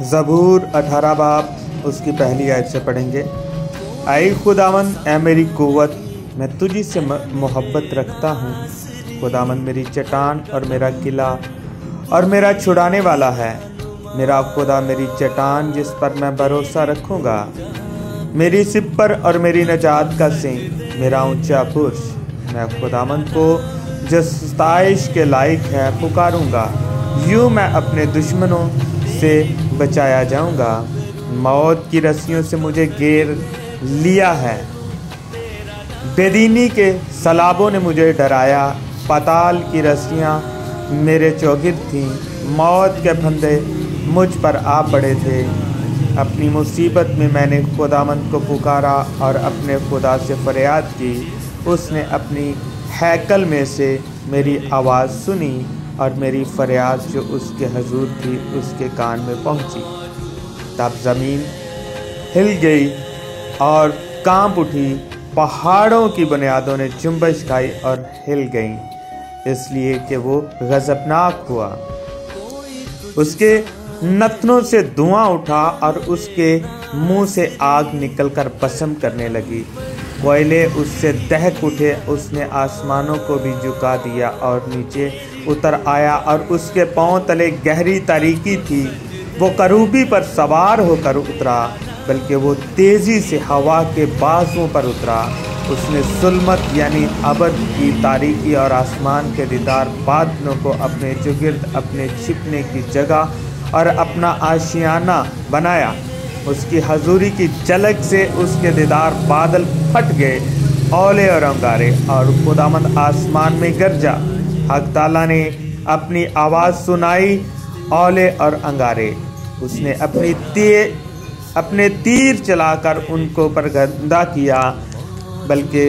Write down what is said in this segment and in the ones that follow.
ज़बूर 18 बाब उसकी पहली आयत से पढ़ेंगे। ऐ खुदावंद, ऐ मेरी कुव्वत, मैं तुझी से मोहब्बत रखता हूँ। खुदावंद मेरी चट्टान और मेरा किला और मेरा छुड़ाने वाला है। मेरा खुदा मेरी चट्टान जिस पर मैं भरोसा रखूँगा, मेरी सिपर और मेरी नजात का सिंह, मेरा ऊंचा पुरुष। मैं खुदावंद को जो सताइश के लायक है पुकारूँगा। यूँ मैं अपने दुश्मनों से बचाया जाऊँगा। मौत की रस्सियों से मुझे घेर लिया है, बेदीनी के सलाबों ने मुझे डराया। पाताल की रस्सियाँ मेरे चौगिर्द थीं, मौत के फंदे मुझ पर आ पड़े थे। अपनी मुसीबत में मैंने खुदावंद को पुकारा और अपने खुदा से फरियाद की। उसने अपनी हैकल में से मेरी आवाज़ सुनी और मेरी फरियाद जो उसके हजूर थी उसके कान में पहुंची। तब ज़मीन हिल गई और कांप उठी, पहाड़ों की बुनियादों ने जुम्बश खाई और हिल गईं, इसलिए कि वो गज़बनाक हुआ। उसके नथनों से धुआं उठा और उसके मुंह से आग निकलकर भस्म करने लगी। कोयले उससे दहक उठे। उसने आसमानों को भी झुका दिया और नीचे उतर आया और उसके पांव तले गहरी तारीकी थी। वो करूबी पर सवार होकर उतरा, बल्कि वो तेज़ी से हवा के बाजुओं पर उतरा। उसने सुल्मत यानी अबद की तारीकी और आसमान के दीदार बादलों को अपने चौगिर्द अपने छिपने की जगह और अपना आशियाना बनाया। उसकी हजूरी की झलक से उसके दीदार बादल फट गए, ओले और अंगारे, और खुदावंद आसमान में गरजा। हक ताला ने अपनी आवाज़ सुनाई, ओले और अंगारे। उसने अपने तीर चलाकर उनको पर गंदा किया, बल्कि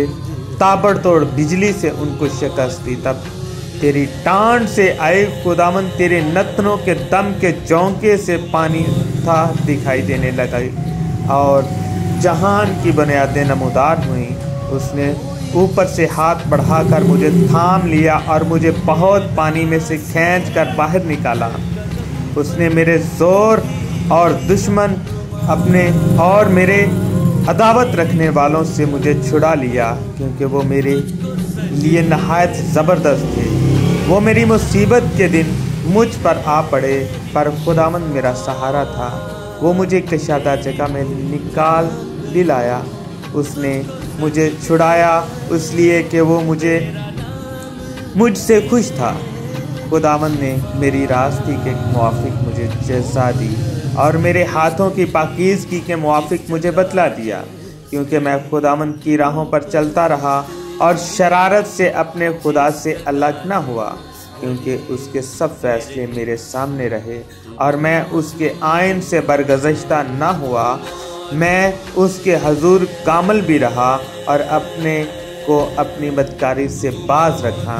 ताबड़तोड़ बिजली से उनको शिकस्त दी। तब तेरी टांड से आए खुदावंद, तेरे नथनों के दम के झोंके से पानी था दिखाई देने लगा और जहान की बुनियादें नमूदार हुई। उसने ऊपर से हाथ बढ़ाकर मुझे थाम लिया और मुझे बहुत पानी में से खींच कर बाहर निकाला। उसने मेरे जोर और दुश्मन अपने और मेरे अदावत रखने वालों से मुझे छुड़ा लिया, क्योंकि वो मेरे लिए नहायत ज़बरदस्त थे। वो मेरी मुसीबत के दिन मुझ पर आ पड़े, पर खुदावंद मेरा सहारा था। वो मुझे कशादा जगह में निकाल दिलाया। उसने मुझे छुड़ाया इसलिए कि वो मुझसे खुश था। खुदावंद ने मेरी रास्ते के मुआफिक मुझे जज़ा दी और मेरे हाथों की पाकीज़गी के मुआफिक मुझे बतला दिया, क्योंकि मैं खुदावंद की राहों पर चलता रहा और शरारत से अपने खुदा से अलग न हुआ, क्योंकि उसके सब फैसले मेरे सामने रहे और मैं उसके आइन से बरगज़श्ता न हुआ। मैं उसके हजूर कामल भी रहा और अपने को अपनी बदकारी से बाज रखा।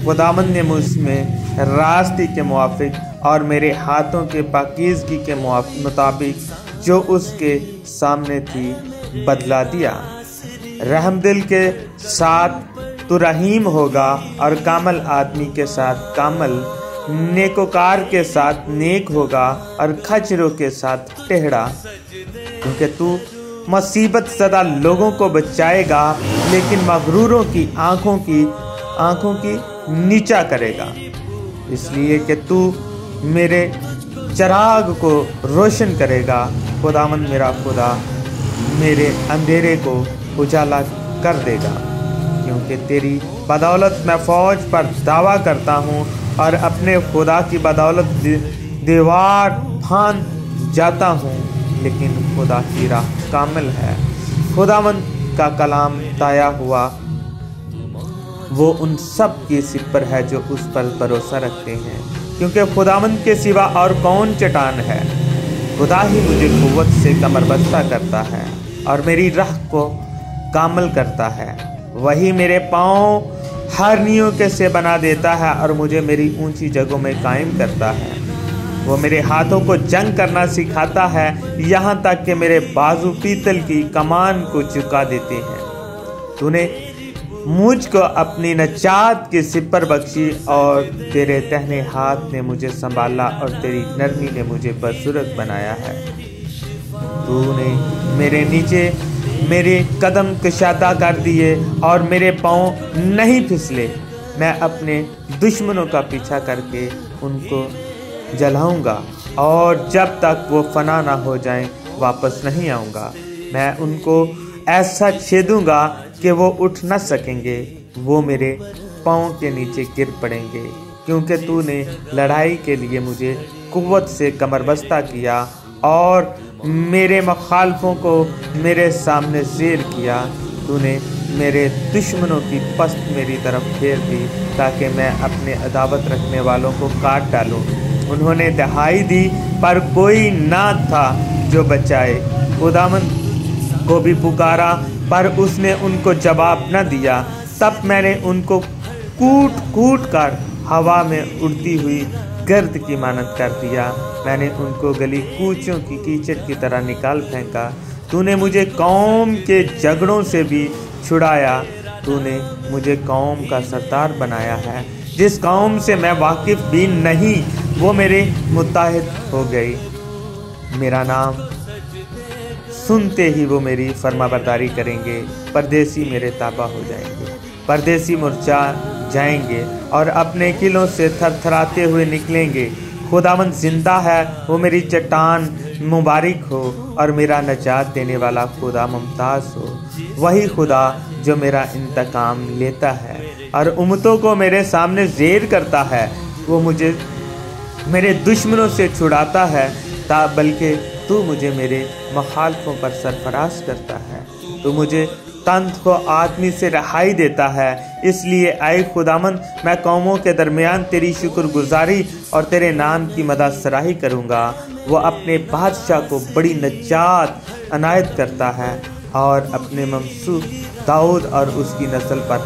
खुदावंद ने मुझ में रास्ते के मुआफिक और मेरे हाथों के पाकीज़गी के मुताबिक जो उसके सामने थी बदला दिया। रहमदिल के साथ तो रहीम होगा और कामल आदमी के साथ कामल, नेकोकार के साथ नेक होगा और खचरों के साथ टेढ़ा, क्योंकि तू मुसीबत ज़दा लोगों को बचाएगा, लेकिन मगरूरों की आँखों की नीचा करेगा। इसलिए कि तू मेरे चराग को रोशन करेगा। खुदावंद मेरा खुदा मेरे अंधेरे को उजाला कर देगा, क्योंकि तेरी बदौलत मैं फ़ौज पर दावा करता हूँ और अपने खुदा की बदौलत दीवार फांद जाता हूँ, लेकिन खुदा की राह कामिल है। खुदावंद का कलाम ताया हुआ वो उन सब की सिपर है जो उस पर भरोसा रखते हैं, क्योंकि खुदावंद के सिवा और कौन चट्टान है। खुदा ही मुझे कुव्वत से कमरबस्ता करता है और मेरी राह को कामल करता है। वही मेरे पाँव हरनियों के से बना देता है और मुझे मेरी ऊंची जगहों में कायम करता है। वो मेरे हाथों को जंग करना सिखाता है, यहाँ तक कि मेरे बाजू पीतल की कमान को चुका देते हैं। तूने مجھ کو اپنی نجات کی سپر بخشی، اور تیرے تہنے ہاتھ نے مجھے سنبھالا، اور تیری نرمی نے مجھے بزرگ بنایا ہے۔ تو نے میرے نیچے میرے قدم کشادہ کر دیے اور میرے پاؤں نہیں پھسلے۔ میں اپنے دشمنوں کا پیچھا کر کے ان کو جلاؤں گا، اور جب تک وہ فنا نہ ہو جائیں واپس نہیں آؤں گا۔ میں ان کو ایسا چھیدوں گا کہ وہ اٹھ نہ سکیں گے، وہ میرے پاؤں کے نیچے گر پڑیں گے، کیونکہ تو نے لڑائی کے لیے مجھے قوت سے کمر بستہ کیا اور میرے مخالفوں کو میرے سامنے زیر کیا۔ تو نے میرے دشمنوں کی پشت میری طرف پھیر دی، تاکہ میں اپنے عداوت رکھنے والوں کو کاٹ ڈالوں۔ انہوں نے دہائی دی پر کوئی نہ تھا جو بچائے، خداوند کو بھی پکارا پر اس نے ان کو جواب نہ دیا۔ تب میں نے ان کو کوٹ کوٹ کر ہوا میں اڑتی ہوئی گرد کی مانند کر دیا۔ میں نے ان کو گلی کوچوں کی کیچڑ کی طرح نکال پھینکا۔ تو نے مجھے قوم کے جھگڑوں سے بھی چھڑایا۔ تو نے مجھے قوم کا سردار بنایا ہے، جس قوم سے میں واقف بھی نہیں وہ میرے متحد ہو گئی۔ میرا نام سنتے ہی وہ میری فرما برداری کریں گے۔ پردیسی میرے تابع ہو جائیں گے، پردیسی مرجھا جائیں گے اور اپنے قلعوں سے تھر تھراتے ہوئے نکلیں گے۔ خداوند زندہ ہے، وہ میری چٹان مبارک ہو، اور میرا نجات دینے والا خدا ممتاز ہو۔ وہی خدا جو میرا انتقام لیتا ہے اور امتوں کو میرے سامنے زیر کرتا ہے۔ وہ مجھے میرے دشمنوں سے چھڑاتا ہے، بلکہ تو مجھے میرے مخالفوں پر سرفراز کرتا ہے۔ تو مجھے تنت کو آدمی سے رہائی دیتا ہے۔ اس لیے اے خداوند، میں قوموں کے درمیان تیری شکر گزاری اور تیرے نام کی مدح سراہی کروں گا۔ وہ اپنے بادشاہ کو بڑی نجات عنایت کرتا ہے، اور اپنے ممسوح داؤد اور اس کی نسل پر